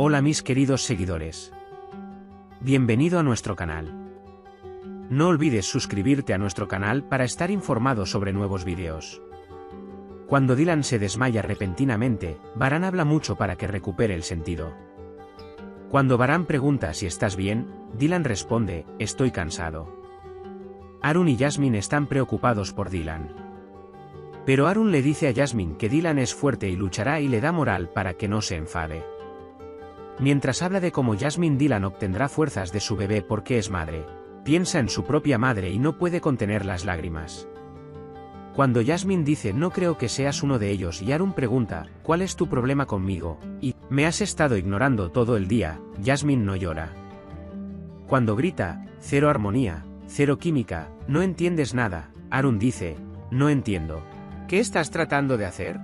Hola mis queridos seguidores. Bienvenido a nuestro canal. No olvides suscribirte a nuestro canal para estar informado sobre nuevos vídeos. Cuando Dylan se desmaya repentinamente, Varan habla mucho para que recupere el sentido. Cuando Varan pregunta si estás bien, Dylan responde, estoy cansado. Arun y Jasmine están preocupados por Dylan. Pero Arun le dice a Jasmine que Dylan es fuerte y luchará y le da moral para que no se enfade. Mientras habla de cómo Jasmine Dylan obtendrá fuerzas de su bebé porque es madre, piensa en su propia madre y no puede contener las lágrimas. Cuando Jasmine dice no creo que seas uno de ellos y Arun pregunta, ¿cuál es tu problema conmigo? Y, me has estado ignorando todo el día, Jasmine no llora. Cuando grita, cero armonía, cero química, no entiendes nada, Arun dice, no entiendo. ¿Qué estás tratando de hacer?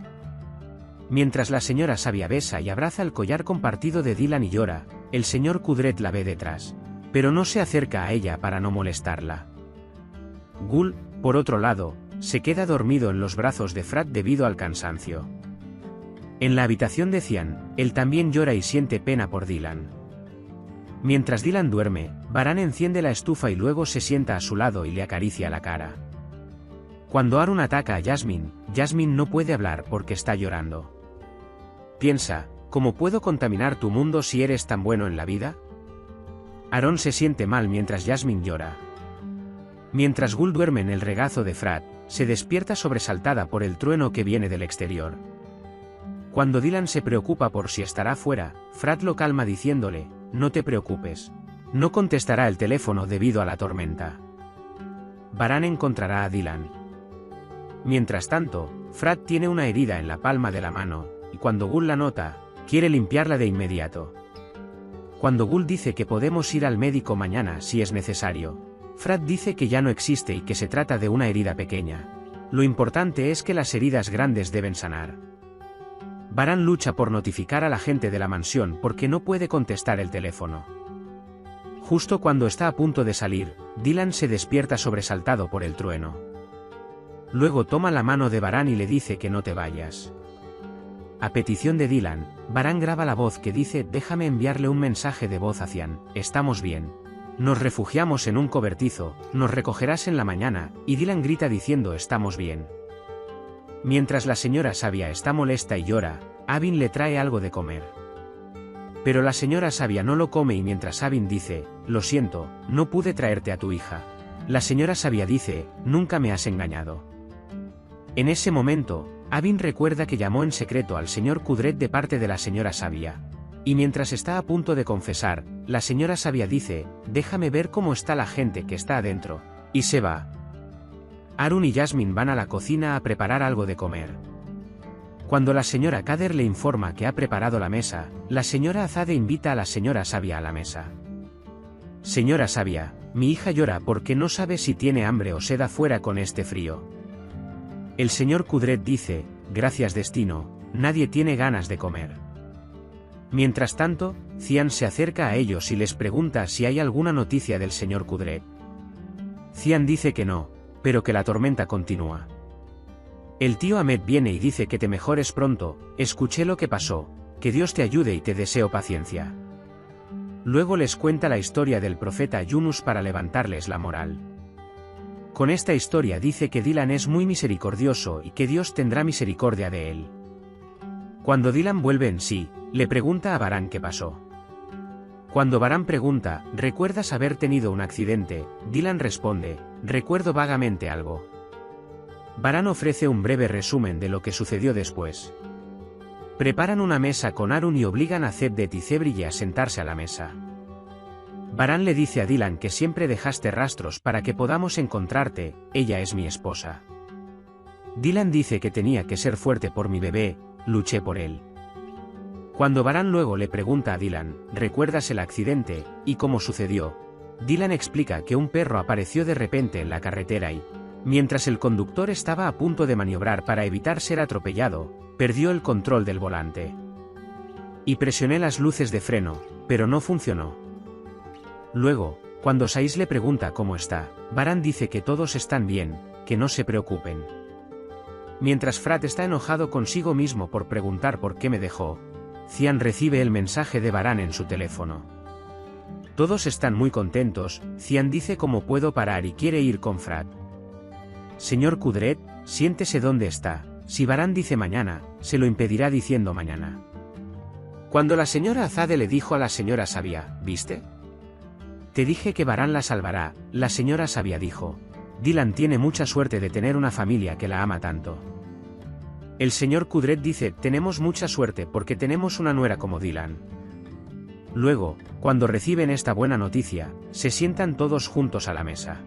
Mientras la señora Sabia besa y abraza el collar compartido de Dylan y llora, el señor Kudret la ve detrás, pero no se acerca a ella para no molestarla. Gul, por otro lado, se queda dormido en los brazos de Frat debido al cansancio. En la habitación de Cian, él también llora y siente pena por Dylan. Mientras Dylan duerme, Varan enciende la estufa y luego se sienta a su lado y le acaricia la cara. Cuando Arun ataca a Jasmine, Jasmine no puede hablar porque está llorando. Piensa, ¿cómo puedo contaminar tu mundo si eres tan bueno en la vida? Arun se siente mal mientras Jasmine llora. Mientras Gul duerme en el regazo de Frat, se despierta sobresaltada por el trueno que viene del exterior. Cuando Dylan se preocupa por si estará fuera, Frat lo calma diciéndole, no te preocupes. No contestará el teléfono debido a la tormenta. Varan encontrará a Dylan. Mientras tanto, Frat tiene una herida en la palma de la mano, y cuando Gul la nota, quiere limpiarla de inmediato. Cuando Gul dice que podemos ir al médico mañana si es necesario, Frat dice que ya no existe y que se trata de una herida pequeña. Lo importante es que las heridas grandes deben sanar. Varan lucha por notificar a la gente de la mansión porque no puede contestar el teléfono. Justo cuando está a punto de salir, Dylan se despierta sobresaltado por el trueno. Luego toma la mano de Varan y le dice que no te vayas. A petición de Dylan, Varan graba la voz que dice déjame enviarle un mensaje de voz a Cian, estamos bien. Nos refugiamos en un cobertizo, nos recogerás en la mañana, y Dylan grita diciendo estamos bien. Mientras la señora Sabia está molesta y llora, Avin le trae algo de comer. Pero la señora Sabia no lo come y mientras Avin dice, lo siento, no pude traerte a tu hija. La señora Sabia dice, nunca me has engañado. En ese momento, Avin recuerda que llamó en secreto al señor Kudret de parte de la señora Sabia. Y mientras está a punto de confesar, la señora Sabia dice, déjame ver cómo está la gente que está adentro, y se va. Arun y Jasmine van a la cocina a preparar algo de comer. Cuando la señora Kader le informa que ha preparado la mesa, la señora Azade invita a la señora Sabia a la mesa. Señora Sabia, mi hija llora porque no sabe si tiene hambre o sed afuera con este frío. El señor Kudret dice, gracias destino, nadie tiene ganas de comer. Mientras tanto, Cian se acerca a ellos y les pregunta si hay alguna noticia del señor Kudret. Cian dice que no, pero que la tormenta continúa. El tío Ahmed viene y dice que te mejores pronto, escuché lo que pasó, que Dios te ayude y te deseo paciencia. Luego les cuenta la historia del profeta Yunus para levantarles la moral. Con esta historia dice que Dylan es muy misericordioso y que Dios tendrá misericordia de él. Cuando Dylan vuelve en sí, le pregunta a Varan qué pasó. Cuando Varan pregunta, ¿recuerdas haber tenido un accidente? Dylan responde, recuerdo vagamente algo. Varan ofrece un breve resumen de lo que sucedió después. Preparan una mesa con Arun y obligan a Ceddet y Cebrille a sentarse a la mesa. Varan le dice a Dylan que siempre dejaste rastros para que podamos encontrarte, ella es mi esposa. Dylan dice que tenía que ser fuerte por mi bebé, luché por él. Cuando Varan luego le pregunta a Dylan, ¿recuerdas el accidente, y cómo sucedió? Dylan explica que un perro apareció de repente en la carretera y, mientras el conductor estaba a punto de maniobrar para evitar ser atropellado, perdió el control del volante. Y presioné las luces de freno, pero no funcionó. Luego, cuando Saiz le pregunta cómo está, Varan dice que todos están bien, que no se preocupen. Mientras Frat está enojado consigo mismo por preguntar por qué me dejó, Cian recibe el mensaje de Varane en su teléfono. Todos están muy contentos. Cian dice cómo puedo parar y quiere ir con Frat. Señor Kudret, siéntese donde está. Si Varane dice mañana, se lo impedirá diciendo mañana. Cuando la señora Azade le dijo a la señora Sabia, ¿viste? Te dije que Varane la salvará, la señora Sabia dijo. Dylan tiene mucha suerte de tener una familia que la ama tanto. El señor Kudret dice, tenemos mucha suerte porque tenemos una nuera como Dylan. Luego, cuando reciben esta buena noticia, se sientan todos juntos a la mesa.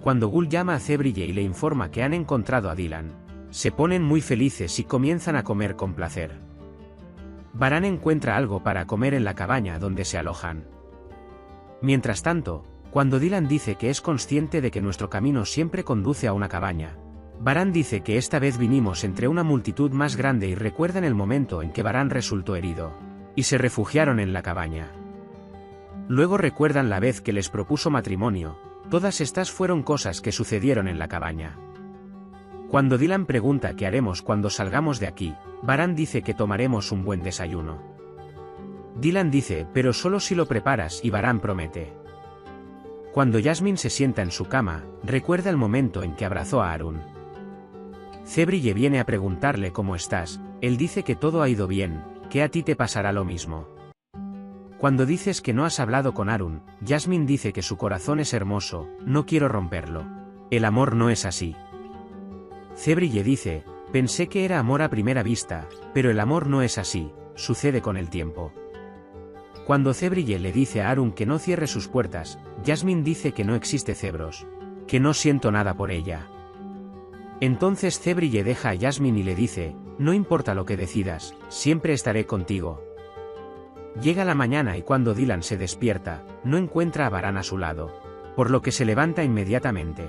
Cuando Gul llama a Cebrille y le informa que han encontrado a Dylan, se ponen muy felices y comienzan a comer con placer. Varane encuentra algo para comer en la cabaña donde se alojan. Mientras tanto, cuando Dylan dice que es consciente de que nuestro camino siempre conduce a una cabaña, Varane dice que esta vez vinimos entre una multitud más grande y recuerdan el momento en que Varane resultó herido, y se refugiaron en la cabaña. Luego recuerdan la vez que les propuso matrimonio. Todas estas fueron cosas que sucedieron en la cabaña. Cuando Dylan pregunta qué haremos cuando salgamos de aquí, Varane dice que tomaremos un buen desayuno. Dylan dice, pero solo si lo preparas, y Varane promete. Cuando Jasmine se sienta en su cama, recuerda el momento en que abrazó a Harun. Cebrille viene a preguntarle cómo estás, él dice que todo ha ido bien, que a ti te pasará lo mismo. Cuando dices que no has hablado con Harun, Jasmine dice que su corazón es hermoso, no quiero romperlo. El amor no es así. Cebrille dice, pensé que era amor a primera vista, pero el amor no es así, sucede con el tiempo. Cuando Cebrille le dice a Harun que no cierre sus puertas, Jasmine dice que no existe cebros, que no siento nada por ella. Entonces Cebrille deja a Jasmine y le dice, no importa lo que decidas, siempre estaré contigo. Llega la mañana y cuando Dylan se despierta, no encuentra a Varane a su lado, por lo que se levanta inmediatamente.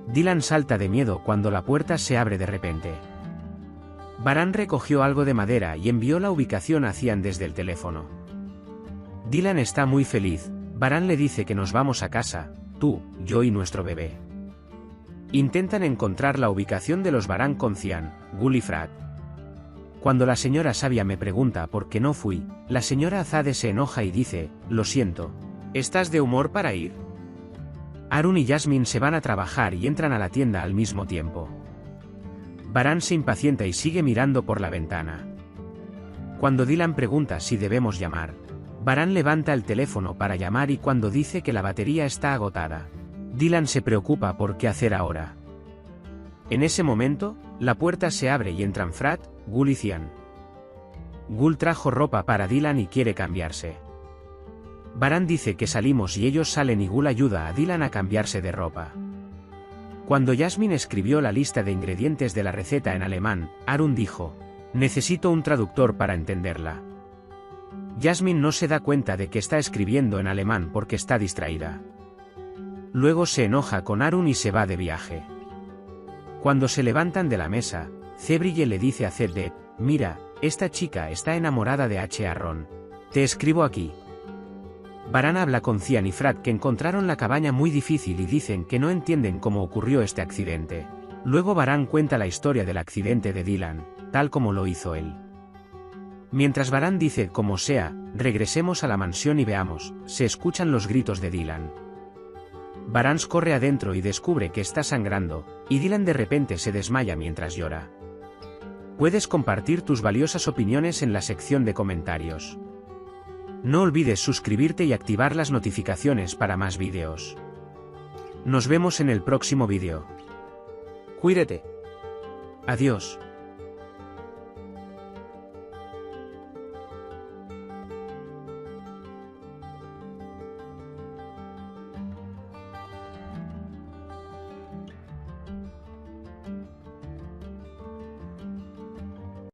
Dylan salta de miedo cuando la puerta se abre de repente. Varane recogió algo de madera y envió la ubicación a Cian desde el teléfono. Dylan está muy feliz. Varane le dice que nos vamos a casa, tú, yo y nuestro bebé. Intentan encontrar la ubicación de los Varane con Cian, Gul y Frat. Cuando la señora Sabia me pregunta por qué no fui, la señora Azade se enoja y dice, lo siento. ¿Estás de humor para ir? Harun y Jasmine se van a trabajar y entran a la tienda al mismo tiempo. Varane se impacienta y sigue mirando por la ventana. Cuando Dylan pregunta si debemos llamar, Varane levanta el teléfono para llamar y cuando dice que la batería está agotada, Dylan se preocupa por qué hacer ahora. En ese momento, la puerta se abre y entran Frat, Gul y Cian. Gul trajo ropa para Dylan y quiere cambiarse. Varane dice que salimos y ellos salen y Gul ayuda a Dylan a cambiarse de ropa. Cuando Jasmine escribió la lista de ingredientes de la receta en alemán, Harun dijo, necesito un traductor para entenderla. Jasmine no se da cuenta de que está escribiendo en alemán porque está distraída. Luego se enoja con Harun y se va de viaje. Cuando se levantan de la mesa, Cebrille le dice a Zeddet, mira, esta chica está enamorada de H. Aaron. Te escribo aquí. Varane habla con Cian y Frat que encontraron la cabaña muy difícil y dicen que no entienden cómo ocurrió este accidente. Luego Varane cuenta la historia del accidente de Dylan, tal como lo hizo él. Mientras Varane dice como sea, regresemos a la mansión y veamos, se escuchan los gritos de Dylan. Varane corre adentro y descubre que está sangrando, y Dylan de repente se desmaya mientras llora. Puedes compartir tus valiosas opiniones en la sección de comentarios. No olvides suscribirte y activar las notificaciones para más vídeos. Nos vemos en el próximo vídeo. Cuídate. Adiós.